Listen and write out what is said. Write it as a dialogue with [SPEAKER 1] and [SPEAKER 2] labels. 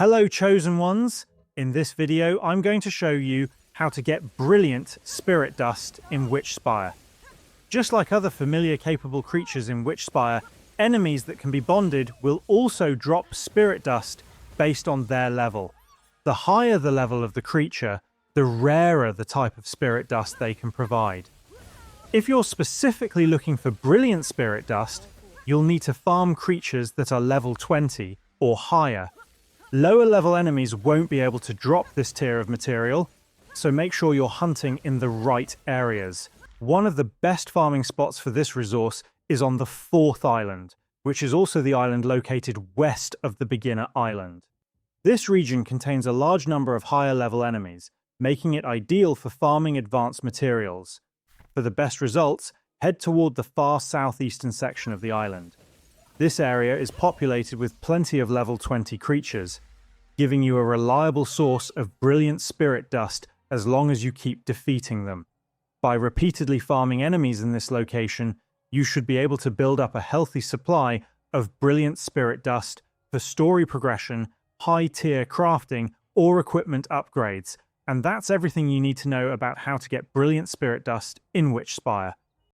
[SPEAKER 1] Hello Chosen Ones! In this video I'm going to show you how to get brilliant spirit dust in Witchspire. Just like other familiar capable creatures in Witchspire, enemies that can be bonded will also drop spirit dust based on their level. The higher the level of the creature, the rarer the type of spirit dust they can provide. If you're specifically looking for brilliant spirit dust, you'll need to farm creatures that are level 20 or higher. Lower level enemies won't be able to drop this tier of material, so make sure you're hunting in the right areas. One of the best farming spots for this resource is on the 4th island, which is also the island located west of the beginner island. This region contains a large number of higher level enemies, making it ideal for farming advanced materials. For the best results, head toward the far southeastern section of the island. This area is populated with plenty of level 20 creatures, giving you a reliable source of brilliant spirit dust as long as you keep defeating them. By repeatedly farming enemies in this location, you should be able to build up a healthy supply of brilliant spirit dust for story progression, high-tier crafting, or equipment upgrades. And that's everything you need to know about how to get brilliant spirit dust in Witchspire.